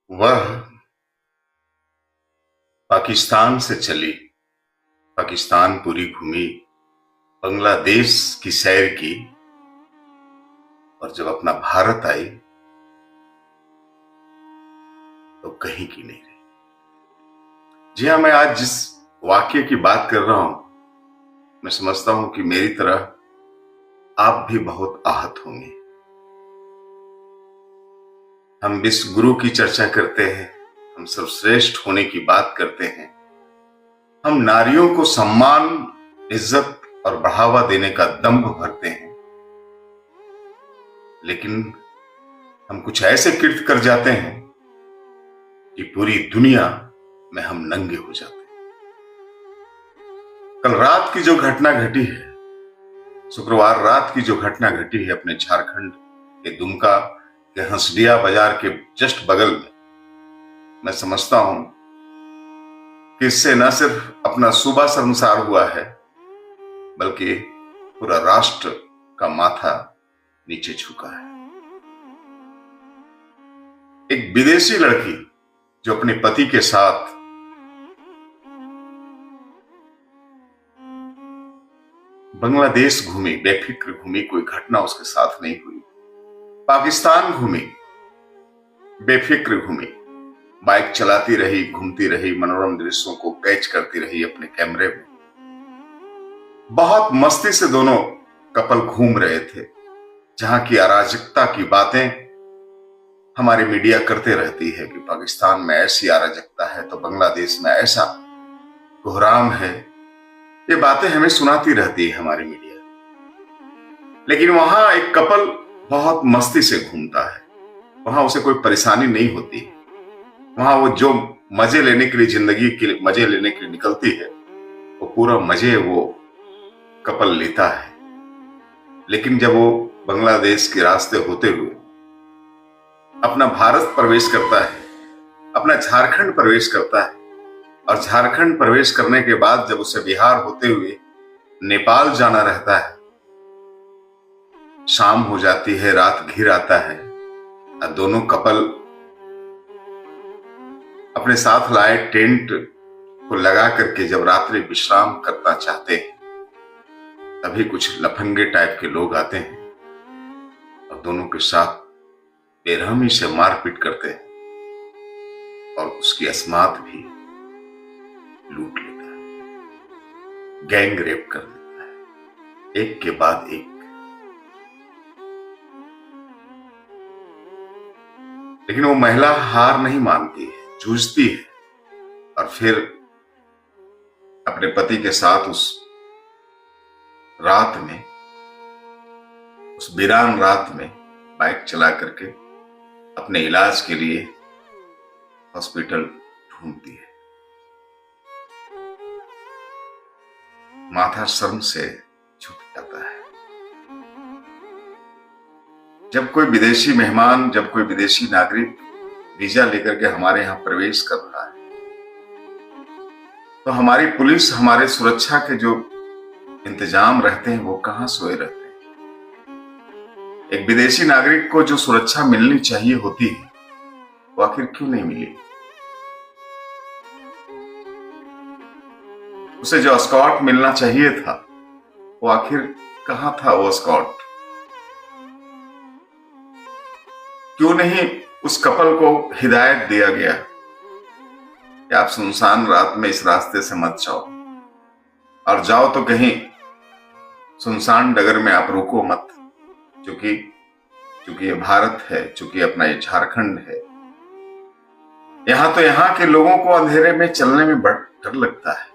वह पाकिस्तान से चली, पाकिस्तान पूरी घूमी, बांग्लादेश की सैर की और जब अपना भारत आई तो कहीं की नहीं रही। जी हां, मैं आज जिस वाक्य की बात कर रहा हूं, मैं समझता हूं कि मेरी तरह आप भी बहुत आहत होंगे। हम विश्व गुरु की चर्चा करते हैं, हम सर्वश्रेष्ठ होने की बात करते हैं, हम नारियों को सम्मान, इज्जत और बढ़ावा देने का दंभ भरते हैं, लेकिन हम कुछ ऐसे कृत्य कर जाते हैं कि पूरी दुनिया में हम नंगे हो जाते हैं। कल रात की जो घटना घटी है, शुक्रवार रात की जो घटना घटी है अपने झारखंड के दुमका के हंसडिया बाजार के जस्ट बगल में, मैं समझता हूं कि इससे न सिर्फ अपना सूबा शर्मसार हुआ है, बल्कि पूरा राष्ट्र का माथा नीचे झुका है। एक विदेशी लड़की जो अपने पति के साथ बांग्लादेश घूमी, बेफिक्र घूमी, कोई घटना उसके साथ नहीं हुई। पाकिस्तान घूमी, बेफिक्र घूमी, बाइक चलाती रही, घूमती रही, मनोरम दृश्यों को कैच करती रही अपने कैमरे में। बहुत मस्ती से दोनों कपल घूम रहे थे। जहां की अराजकता की बातें हमारी मीडिया करते रहती है कि पाकिस्तान में ऐसी अराजकता है तो बांग्लादेश में ऐसा कोहराम है, ये बातें हमें सुनाती रहती है हमारी मीडिया। लेकिन वहां एक कपल बहुत मस्ती से घूमता है, वहां उसे कोई परेशानी नहीं होती। वहां वो जो मजे लेने के लिए, जिंदगी के मजे लेने के लिए निकलती है, वो पूरा मजे वो कपल लेता है। लेकिन जब वो बांग्लादेश के रास्ते होते हुए अपना भारत प्रवेश करता है, अपना झारखंड प्रवेश करता है, और झारखंड प्रवेश करने के बाद जब उसे बिहार होते हुए नेपाल जाना रहता है, शाम हो जाती है, रात घिर आता है, और दोनों कपल अपने साथ लाए टेंट को लगा करके जब रात्रि विश्राम करना चाहते हैं, तभी कुछ लफंगे टाइप के लोग आते हैं और दोनों के साथ बेरहमी से मारपीट करते हैं और उसकी अस्मात भी लूट लेता है, गैंग रेप कर देता है, एक के बाद एक। लेकिन वो महिला हार नहीं मानती है, जूझती है और फिर अपने पति के साथ उस रात में, उस वीरान रात में बाइक चला करके अपने इलाज के लिए हॉस्पिटल ढूंढती है। माथा शर्म से झुक जाता है। जब कोई विदेशी मेहमान, जब कोई विदेशी नागरिक वीजा लेकर के हमारे यहां प्रवेश कर रहा है, तो हमारी पुलिस, हमारे सुरक्षा के जो इंतजाम रहते हैं वो कहां सोए रहते हैं। एक विदेशी नागरिक को जो सुरक्षा मिलनी चाहिए होती है, वो आखिर क्यों नहीं मिली। उसे जो एस्कॉर्ट मिलना चाहिए था, वो आखिर कहां था वो एस्कॉर्ट। क्यों नहीं उस कपल को हिदायत दिया गया कि आप सुनसान रात में इस रास्ते से मत जाओ, और जाओ तो कहीं सुनसान डगर में आप रुको मत, क्योंकि ये भारत है, क्योंकि अपना ये झारखंड है। यहां तो यहां के लोगों को अंधेरे में चलने में बड़ा डर लगता है।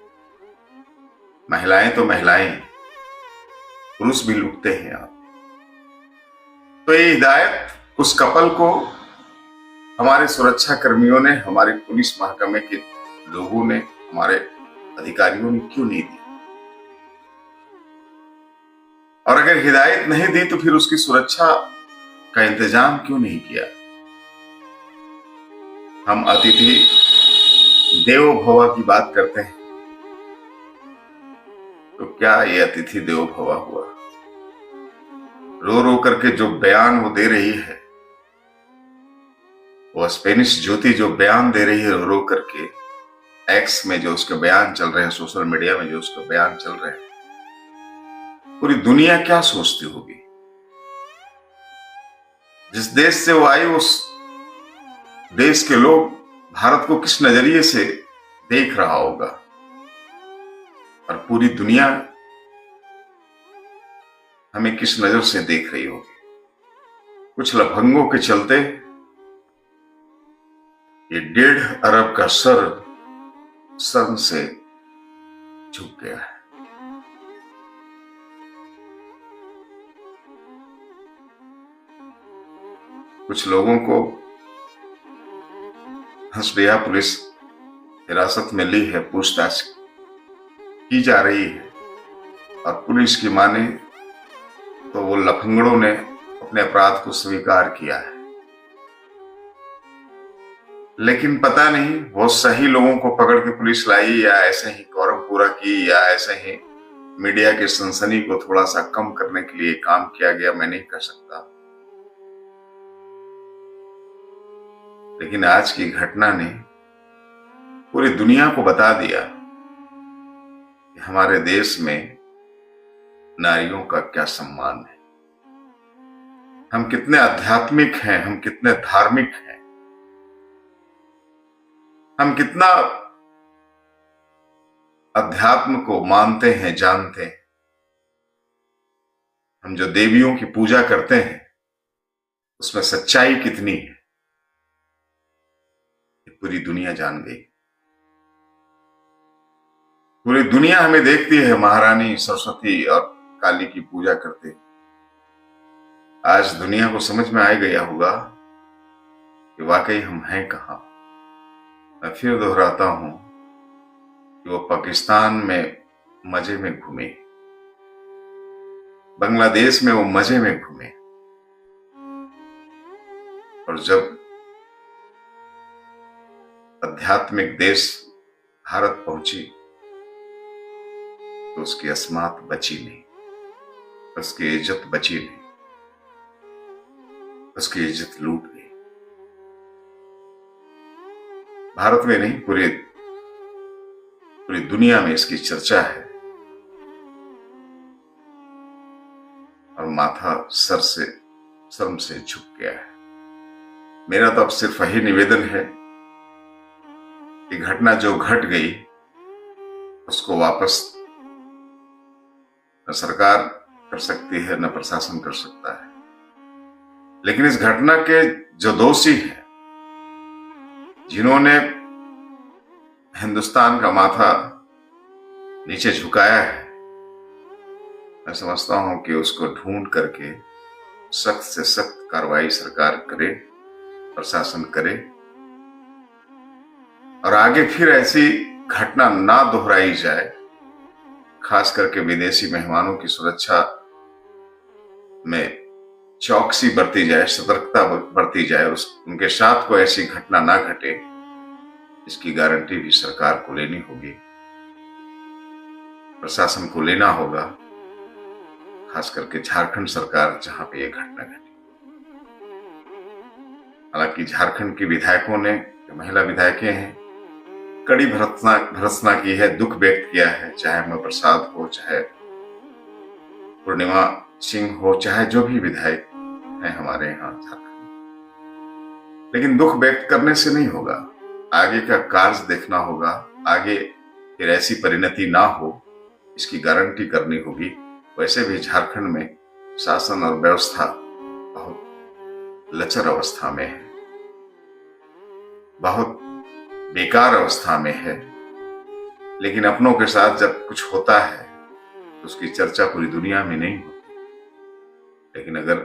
महिलाएं तो महिलाएं, पुरुष भी लूटते हैं आप। तो ये हिदायत उस कपल को हमारे सुरक्षा कर्मियों ने, हमारे पुलिस महकमे के लोगों ने, हमारे अधिकारियों ने क्यों नहीं दी। और अगर हिदायत नहीं दी तो फिर उसकी सुरक्षा का इंतजाम क्यों नहीं किया। हम अतिथि देवो भव की बात करते हैं, तो क्या ये अतिथि देवो भव हुआ। रो रो करके जो बयान वो दे रही है, वो स्पेनिश ज्योति जो बयान दे रही है रो रो करके, एक्स में जो उसके बयान चल रहे हैं, सोशल मीडिया में जो उसके बयान चल रहे हैं, पूरी दुनिया क्या सोचती होगी? जिस देश से वो आई उस देश के लोग भारत को किस नजरिए से देख रहा होगा, और पूरी दुनिया हमें किस नजर से देख रही होगी? कुछ लफंगों के चलते ये 1.5 अरब का शर्म से झुक गया है। कुछ लोगों को हंसदिया पुलिस हिरासत में ली है, पूछताछ की जा रही है, और पुलिस की माने तो वो लफंगड़ों ने अपने अपराध को स्वीकार किया है। लेकिन पता नहीं वो सही लोगों को पकड़ के पुलिस लाई, या ऐसे ही कौरव पूरा की, या ऐसे ही मीडिया की सनसनी को थोड़ा सा कम करने के लिए काम किया गया, मैं नहीं कह सकता। लेकिन आज की घटना ने पूरी दुनिया को बता दिया कि हमारे देश में नारियों का क्या सम्मान है, हम कितने आध्यात्मिक हैं, हम कितने धार्मिक हैं, हम कितना अध्यात्म को मानते हैं, जानते हैं। हम जो देवियों की पूजा करते हैं उसमें सच्चाई कितनी है, ये पूरी दुनिया जान गई। पूरी दुनिया हमें देखती है महारानी सरस्वती और काली की पूजा करते। आज दुनिया को समझ में आ गया होगा कि वाकई हम हैं कहां। मैं फिर दोहराता हूं कि वो पाकिस्तान में मजे में घूमे, बांग्लादेश में वो मजे में घूमे, और जब आध्यात्मिक देश भारत पहुंची तो उसकी अस्मात बची नहीं, उसकी इज्जत बची नहीं, उसकी इज्जत लूट गई। भारत में नहीं, पूरी दुनिया में इसकी चर्चा है, और माथा शर्म से झुक गया है। मेरा तो अब सिर्फ वही निवेदन है कि घटना जो घट गई उसको वापस न सरकार कर सकती है, न प्रशासन कर सकता है। लेकिन इस घटना के जो दोषी हैं, जिन्होंने हिंदुस्तान का माथा नीचे झुकाया है, मैं समझता हूं कि उसको ढूंढ करके सख्त से सख्त कार्रवाई सरकार करे, प्रशासन करे, और आगे फिर ऐसी घटना ना दोहराई जाए। खास करके विदेशी मेहमानों की सुरक्षा में चौकसी बरती जाए, सतर्कता बरती जाए, उनके साथ कोई ऐसी घटना ना घटे, इसकी गारंटी भी सरकार को लेनी होगी, प्रशासन को लेना होगा। खास करके झारखंड सरकार जहां पे यह घटना घटी। हालांकि झारखंड के विधायकों ने, जो महिला विधायकें हैं, कड़ी भर्त्सना की है, दुख व्यक्त किया है, चाहे अमर प्रसाद हो, चाहे पूर्णिमा सिंह हो, चाहे जो भी विधायक हैं हमारे यहाँ झारखंड। लेकिन दुख व्यक्त करने से नहीं होगा, आगे का कार्य देखना होगा, आगे फिर ऐसी परिणति ना हो, इसकी गारंटी करनी होगी। वैसे भी झारखंड में शासन और व्यवस्था बहुत लचर अवस्था में है, बहुत बेकार अवस्था में है। लेकिन अपनों के साथ जब कुछ होता है तो उसकी चर्चा पूरी दुनिया में नहीं होती। लेकिन अगर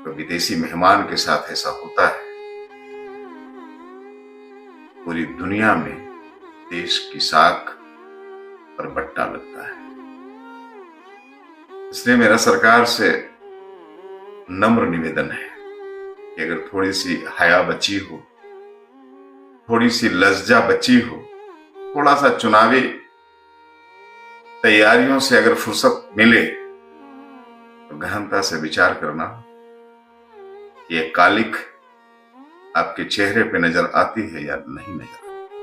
तो विदेशी मेहमान के साथ ऐसा होता है, पूरी दुनिया में देश की साख पर बट्टा लगता है। इसलिए मेरा सरकार से नम्र निवेदन है कि अगर थोड़ी सी हया बची हो, थोड़ी सी लज्जा बची हो, थोड़ा सा चुनावी तैयारियों से अगर फुर्सत मिले तो गहनता से विचार करना। ये कालिक आपके चेहरे पे नजर आती है या नहीं नजर आती।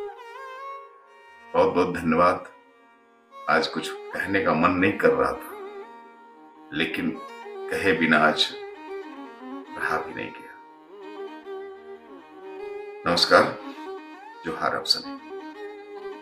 बहुत बहुत धन्यवाद। आज कुछ कहने का मन नहीं कर रहा था, लेकिन कहे बिना आज रहा भी नहीं गया। नमस्कार, जोहार आप सभी।